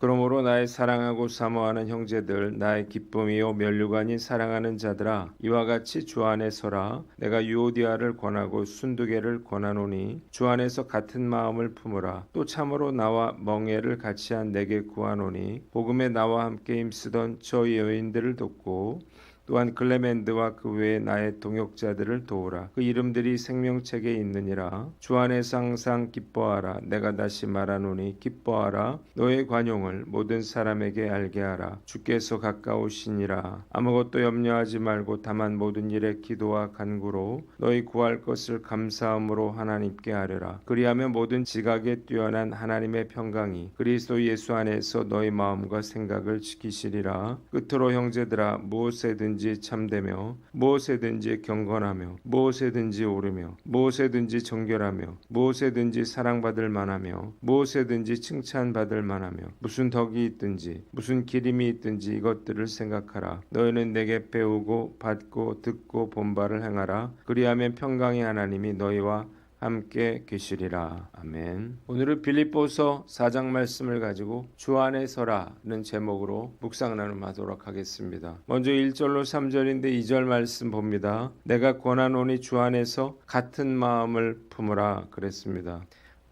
그러므로 나의 사랑하고 사모하는 형제들, 나의 기쁨이요 면류관인 사랑하는 자들아, 이와 같이 주 안에 서라. 내가 유오디아를 권하고 순두개를 권하노니 주 안에서 같은 마음을 품으라. 또 참으로 나와 멍에를 같이한 내게 구하노니 복음에 나와 함께 힘쓰던 저 여인들을 돕고 또한 클레멘드와 그 외에 나의 동역자들을 도우라. 그 이름들이 생명책에 있느니라. 주 안에서 항상 기뻐하라. 내가 다시 말하노니 기뻐하라. 너의 관용을 모든 사람에게 알게 하라. 주께서 가까우시니라. 아무것도 염려하지 말고 다만 모든 일에 기도와 간구로 너희 구할 것을 감사함으로 하나님께 아뢰라. 그리하면 모든 지각에 뛰어난 하나님의 평강이 그리스도 예수 안에서 너희 마음과 생각을 지키시리라. 끝으로 형제들아, 무엇에든지 참되며 무엇에든지 경건하며 무엇에든지 오르며 무엇에든지 정결하며 무엇에든지 사랑받을 만하며 무엇에든지 칭찬받을 만하며 무슨 덕이 있든지 무슨 기림이 있든지 이것들을 생각하라. 너희는 내게 배우고 받고 듣고 본 바를 행하라. 그리하면 평강의 하나님이 너희와 함께 계시리라. 아멘. 오늘은 빌립보서 4장 말씀을 가지고 주 안에 서라는 제목으로 묵상 나눔하도록 하겠습니다. 먼저 1절로 3절인데 2절 말씀 봅니다. 내가 권하노니 주 안에서 같은 마음을 품으라 그랬습니다.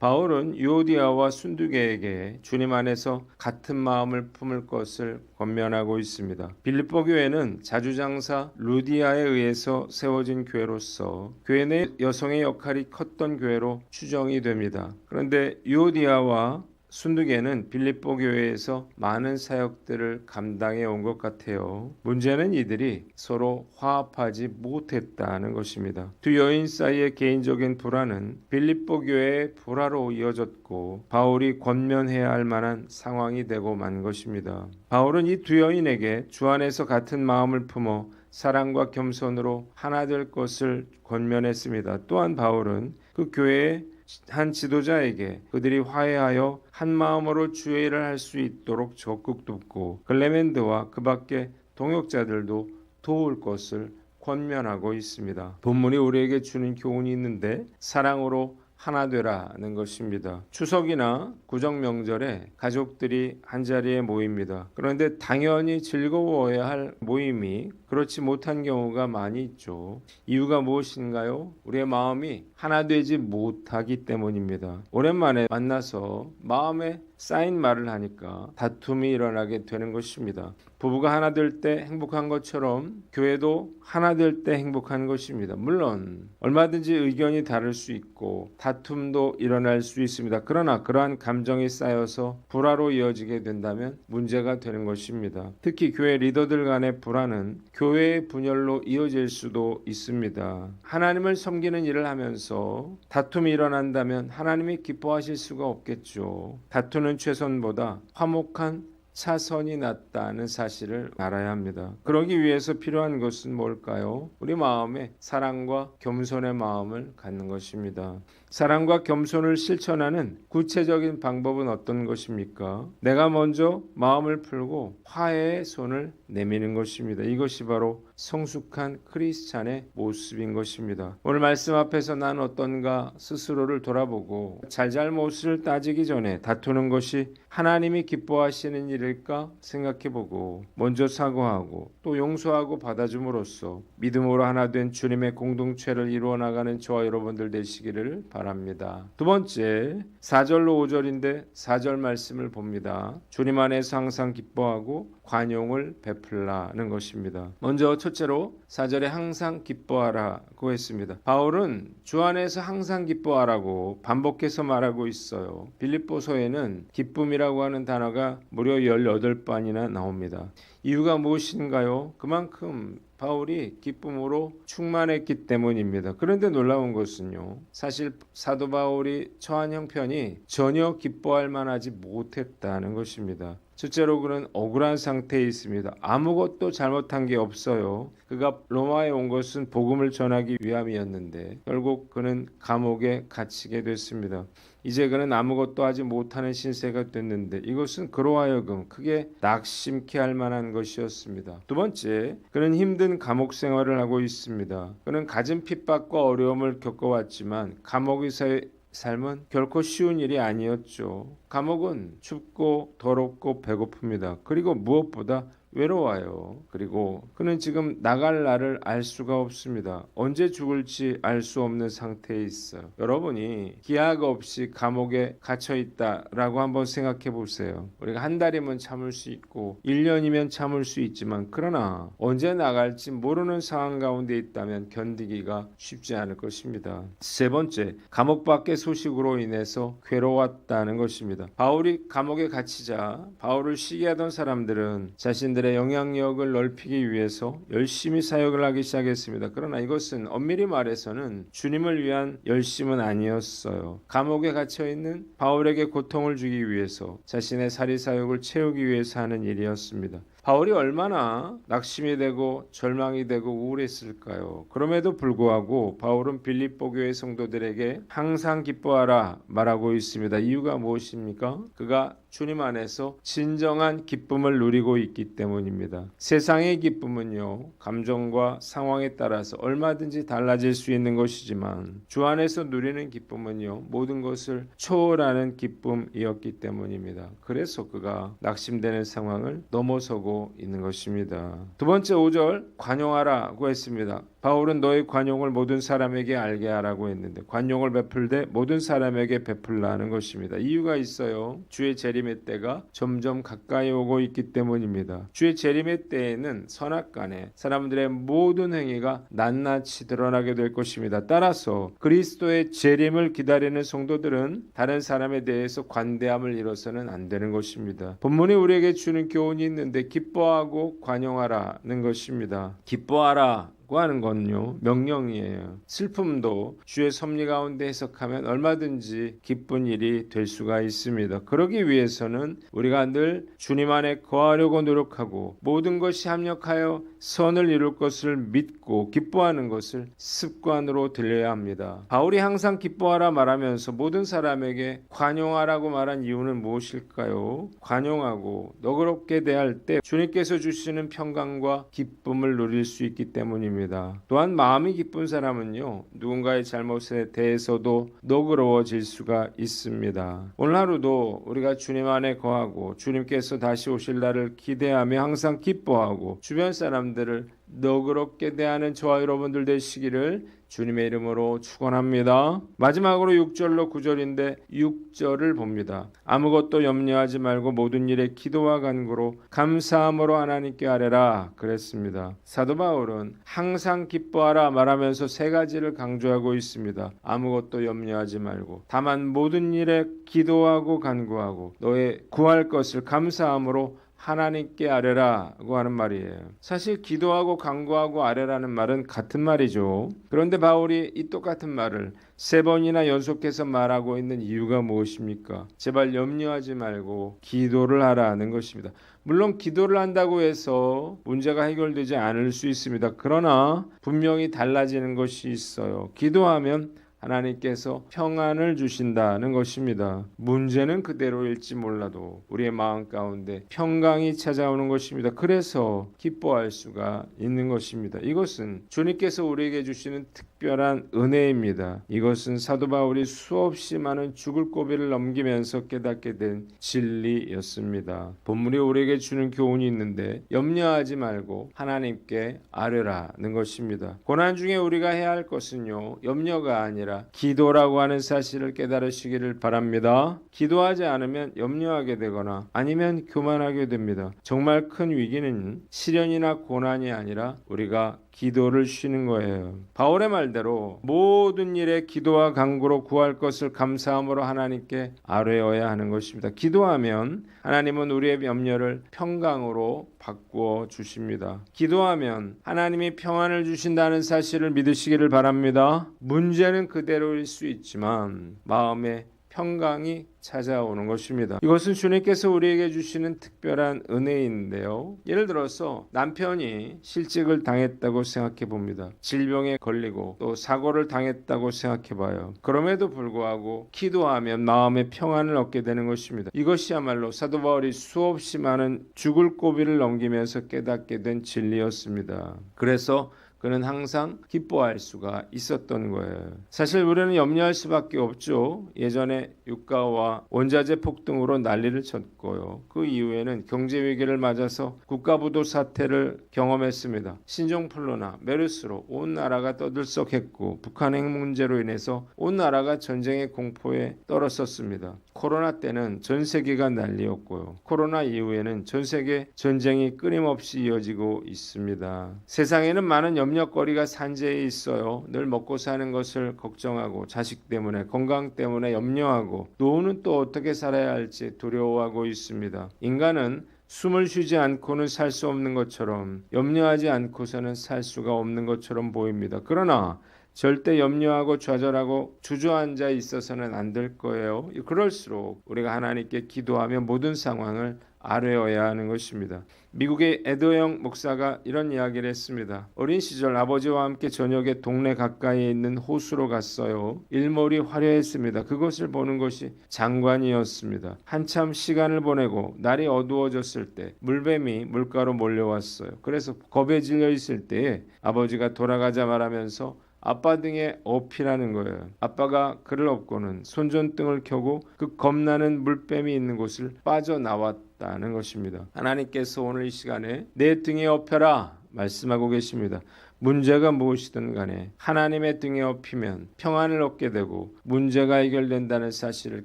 바울은 유오디아와 순두개에게 주님 안에서 같은 마음을 품을 것을 권면하고 있습니다. 빌립보 교회는 자주장사 루디아에 의해서 세워진 교회로서 교회 내 여성의 역할이 컸던 교회로 추정이 됩니다. 그런데 유오디아와 순두개는 빌립보 교회에서 많은 사역들을 감당해 온 것 같아요. 문제는 이들이 서로 화합하지 못했다는 것입니다. 두 여인 사이의 개인적인 불화는 빌립보 교회의 불화로 이어졌고 바울이 권면해야 할 만한 상황이 되고 만 것입니다. 바울은 이 두 여인에게 주 안에서 같은 마음을 품어 사랑과 겸손으로 하나 될 것을 권면했습니다. 또한 바울은 그 교회의 한 지도자에게 그들이 화해하여 한 마음으로 주의 일을 할 수 있도록 적극 돕고 클레멘드와 그 밖의 동역자들도 도울 것을 권면하고 있습니다. 본문이 우리에게 주는 교훈이 있는데 사랑으로 하나 되라는 것입니다. 추석이나 구정 명절에 가족들이 한자리에 모입니다. 그런데 당연히 즐거워야 할 모임이 그렇지 못한 경우가 많이 있죠. 이유가 무엇인가요? 우리의 마음이 하나 되지 못하기 때문입니다. 오랜만에 만나서 마음에 쌓인 말을 하니까 다툼이 일어나게 되는 것입니다. 부부가 하나 될 때 행복한 것처럼 교회도 하나 될 때 행복한 것입니다. 물론 얼마든지 의견이 다를 수 있고 다툼도 일어날 수 있습니다. 그러나 그러한 감정이 쌓여서 불화로 이어지게 된다면 문제가 되는 것입니다. 특히 교회 리더들 간의 불화는 교회의 분열로 이어질 수도 있습니다. 하나님을 섬기는 일을 하면서 다툼이 일어난다면 하나님이 기뻐하실 수가 없겠죠. 다투는 최선보다 화목한 차선이 낫다는 사실을 알아야 합니다. 그러기 위해서 필요한 것은 뭘까요? 우리 마음에 사랑과 겸손의 마음을 갖는 것입니다. 사랑과 겸손을 실천하는 구체적인 방법은 어떤 것입니까? 내가 먼저 마음을 풀고 화해의 손을 내미는 것입니다. 이것이 바로 성숙한 크리스찬의 모습인 것입니다. 오늘 말씀 앞에서 난 어떤가 스스로를 돌아보고 잘잘못을 따지기 전에 다투는 것이 하나님이 기뻐하시는 일일까 생각해보고 먼저 사과하고 또 용서하고 받아줌으로써 믿음으로 하나 된 주님의 공동체를 이루어 나가는 저와 여러분들 되시기를 바랍니다. 두 번째 4절로 5절인데 4절 말씀을 봅니다. 주님 안에서 항상 기뻐하고 관용을 베풀라는 것입니다. 먼저 첫째로 4절에 항상 기뻐하라고 했습니다. 바울은 주 안에서 항상 기뻐하라고 반복해서 말하고 있어요. 빌립보서에는 기쁨이라고 하는 단어가 무려 18번이나 나옵니다. 이유가 무엇인가요? 그만큼 바울이 기쁨으로 충만했기 때문입니다. 그런데 놀라운 것은요, 사실 사도 바울이 처한 형편이 전혀 기뻐할 만하지 못했다는 것입니다. 첫째로 그는 억울한 상태에 있습니다. 아무것도 잘못한 게 없어요. 그가 로마에 온 것은 복음을 전하기 위함이었는데 결국 그는 감옥에 갇히게 됐습니다. 이제 그는 아무것도 하지 못하는 신세가 됐는데 이것은 그로 하여금 크게 낙심케 할 만한 것이었습니다. 두 번째, 그는 힘든 감옥 생활을 하고 있습니다. 그는 갖은 핍박과 어려움을 겪어왔지만 감옥에서의 삶은 결코 쉬운 일이 아니었죠. 감옥은 춥고 더럽고 배고픕니다. 그리고 무엇보다 외로워요. 그리고 그는 지금 나갈 날을 알 수가 없습니다. 언제 죽을지 알 수 없는 상태에 있어요. 여러분이 기약 없이 감옥에 갇혀 있다라고 한번 생각해 보세요. 우리가 한 달이면 참을 수 있고 1년이면 참을 수 있지만 그러나 언제 나갈지 모르는 상황 가운데 있다면 견디기가 쉽지 않을 것입니다. 세 번째, 감옥 밖의 소식으로 인해서 괴로웠다는 것입니다. 바울이 감옥에 갇히자 바울을 시기하던 사람들은 자신들의 영향력을 넓히기 위해서 열심히 사역을 하기 시작했습니다. 그러나 이것은 엄밀히 말해서는 주님을 위한 열심은 아니었어요. 감옥에 갇혀 있는 바울에게 고통을 주기 위해서 자신의 사리 사역을 채우기 위해서 하는 일이었습니다. 바울이 얼마나 낙심이 되고 절망이 되고 우울했을까요? 그럼에도 불구하고 바울은 빌립보 교회 성도들에게 항상 기뻐하라 말하고 있습니다. 이유가 무엇입니까? 그가 주님 안에서 진정한 기쁨을 누리고 있기 때문입니다. 세상의 기쁨은요, 감정과 상황에 따라서 얼마든지 달라질 수 있는 것이지만 주 안에서 누리는 기쁨은요, 모든 것을 초월하는 기쁨이었기 때문입니다. 그래서 그가 낙심되는 상황을 넘어서고 있는 것입니다. 두 번째 5절 관용하라고 했습니다. 바울은 너의 관용을 모든 사람에게 알게 하라고 했는데 관용을 베풀되 모든 사람에게 베풀라는 것입니다. 이유가 있어요. 주의 재림의 때가 점점 가까이 오고 있기 때문입니다. 주의 재림의 때에는 선악간에 사람들의 모든 행위가 낱낱이 드러나게 될 것입니다. 따라서 그리스도의 재림을 기다리는 성도들은 다른 사람에 대해서 관대함을 잃어서는 안 되는 것입니다. 본문이 우리에게 주는 교훈이 있는데 기뻐하고 관용하라는 것입니다. 기뻐하라 하는 건요 명령이에요. 슬픔도 주의 섭리 가운데 해석하면 얼마든지 기쁜 일이 될 수가 있습니다. 그러기 위해서는 우리가 늘 주님 안에 거하려고 노력하고 모든 것이 합력하여 선을 이룰 것을 믿고 기뻐하는 것을 습관으로 들여야 합니다. 바울이 항상 기뻐하라 말하면서 모든 사람에게 관용하라고 말한 이유는 무엇일까요? 관용하고 너그럽게 대할 때 주님께서 주시는 평강과 기쁨을 누릴 수 있기 때문입니다. 또한 마음이 기쁜 사람은요 누군가의 잘못에 대해서도 너그러워질 수가 있습니다. 오늘 하루도 우리가 주님 안에 거하고 주님께서 다시 오실 날을 기대하며 항상 기뻐하고 주변 사람들을 너그럽게 대하는 저와 여러분들 되시기를 주님의 이름으로 축원합니다. 마지막으로 6절로 9절인데 6절을 봅니다. 아무것도 염려하지 말고 모든 일에 기도와 간구로 감사함으로 하나님께 아뢰라 그랬습니다. 사도 바울은 항상 기뻐하라 말하면서 세 가지를 강조하고 있습니다. 아무것도 염려하지 말고 다만 모든 일에 기도하고 간구하고 너의 구할 것을 감사함으로 하나님께 아뢰라고 하는 말이에요. 사실 기도하고 간구하고 아뢰라는 말은 같은 말이죠. 그런데 바울이 이 똑같은 말을 세 번이나 연속해서 말하고 있는 이유가 무엇입니까? 제발 염려하지 말고 기도를 하라는 것입니다. 물론 기도를 한다고 해서 문제가 해결되지 않을 수 있습니다. 그러나 분명히 달라지는 것이 있어요. 기도하면 하나님께서 평안을 주신다는 것입니다. 문제는 그대로일지 몰라도 우리의 마음 가운데 평강이 찾아오는 것입니다. 그래서 기뻐할 수가 있는 것입니다. 이것은 주님께서 우리에게 주시는 특별한 은혜입니다. 이것은 사도 바울이 수없이 많은 죽을 고비를 넘기면서 깨닫게 된 진리였습니다. 본문이 우리에게 주는 교훈이 있는데 염려하지 말고 하나님께 아뢰라는 것입니다. 고난 중에 우리가 해야 할 것은요 염려가 아니라 기도라고 하는 사실을 깨달으시기를 바랍니다. 기도하지 않으면 염려하게 되거나 아니면 교만하게 됩니다. 정말 큰 위기는 시련이나 고난이 아니라 우리가 기도를 쉬는 거예요. 바울의 말대로 모든 일에 기도와 간구로 구할 것을 감사함으로 하나님께 아뢰어야 하는 것입니다. 기도하면 하나님은 우리의 염려를 평강으로 바꾸어 주십니다. 기도하면 하나님이 평안을 주신다는 사실을 믿으시기를 바랍니다. 문제는 그대로일 수 있지만 마음에 평강이 찾아오는 것입니다. 이것은 주님께서 우리에게 주시는 특별한 은혜인데요. 예를 들어서 남편이 실직을 당했다고 생각해 봅니다. 질병에 걸리고 또 사고를 당했다고 생각해 봐요. 그럼에도 불구하고 기도하면 마음의 평안을 얻게 되는 것입니다. 이것이야말로 사도 바울이 수없이 많은 죽을 고비를 넘기면서 깨닫게 된 진리였습니다. 그래서 그는 항상 기뻐할 수가 있었던 거예요. 사실 우리는 염려할 수밖에 없죠. 예전에 유가와 원자재 폭등으로 난리를 쳤고요. 그 이후에는 경제 위기를 맞아서 국가부도 사태를 경험했습니다. 신종플루나 메르스로 온 나라가 떠들썩했고 북한 핵 문제로 인해서 온 나라가 전쟁의 공포에 떨었었습니다. 코로나 때는 전 세계가 난리였고요. 코로나 이후에는 전 세계 전쟁이 끊임없이 이어지고 있습니다. 세상에는 많은 염려거리가 산재해 있어요. 늘 먹고 사는 것을 걱정하고 자식 때문에 건강 때문에 염려하고 노후는 또 어떻게 살아야 할지 두려워하고 있습니다. 인간은 숨을 쉬지 않고는 살 수 없는 것처럼 염려하지 않고서는 살 수가 없는 것처럼 보입니다. 그러나 절대 염려하고 좌절하고 주저앉아 있어서는 안 될 거예요. 그럴수록 우리가 하나님께 기도하며 모든 상황을 아뢰어야 하는 것입니다. 미국의 에드영 목사가 이런 이야기를 했습니다. 어린 시절 아버지와 함께 저녁에 동네 가까이에 있는 호수로 갔어요. 일몰이 화려했습니다. 그것을 보는 것이 장관이었습니다. 한참 시간을 보내고 날이 어두워졌을 때 물뱀이 물가로 몰려왔어요. 그래서 겁에 질려 있을 때에 아버지가 돌아가자 말하면서 아빠 등에 업히라는 거예요. 아빠가 그를 업고는 손전등을 켜고 그 겁나는 물뱀이 있는 곳을 빠져나왔다는 것입니다. 하나님께서 오늘 이 시간에 내 등에 업혀라 말씀하고 계십니다. 문제가 무엇이든 간에 하나님의 등에 업히면 평안을 얻게 되고 문제가 해결된다는 사실을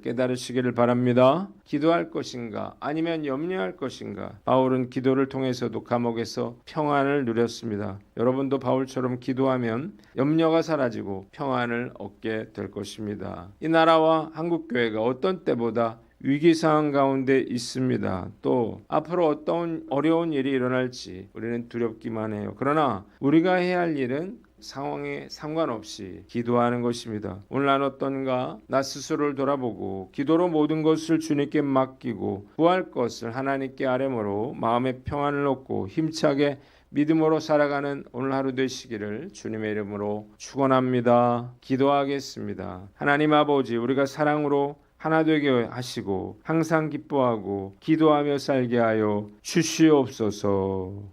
깨달으시기를 바랍니다. 기도할 것인가 아니면 염려할 것인가? 바울은 기도를 통해서도 감옥에서 평안을 누렸습니다. 여러분도 바울처럼 기도하면 염려가 사라지고 평안을 얻게 될 것입니다. 이 나라와 한국교회가 어떤 때보다 위기 상황 가운데 있습니다. 또 앞으로 어떤 어려운 일이 일어날지 우리는 두렵기만 해요. 그러나 우리가 해야 할 일은 상황에 상관없이 기도하는 것입니다. 오늘 난 어떤가? 나 스스로를 돌아보고 기도로 모든 것을 주님께 맡기고 구할 것을 하나님께 아뢰므로 마음의 평안을 얻고 힘차게 믿음으로 살아가는 오늘 하루 되시기를 주님의 이름으로 축원합니다. 기도하겠습니다. 하나님 아버지, 우리가 사랑으로 하나 되게 하시고 항상 기뻐하고 기도하며 살게 하여 주시옵소서.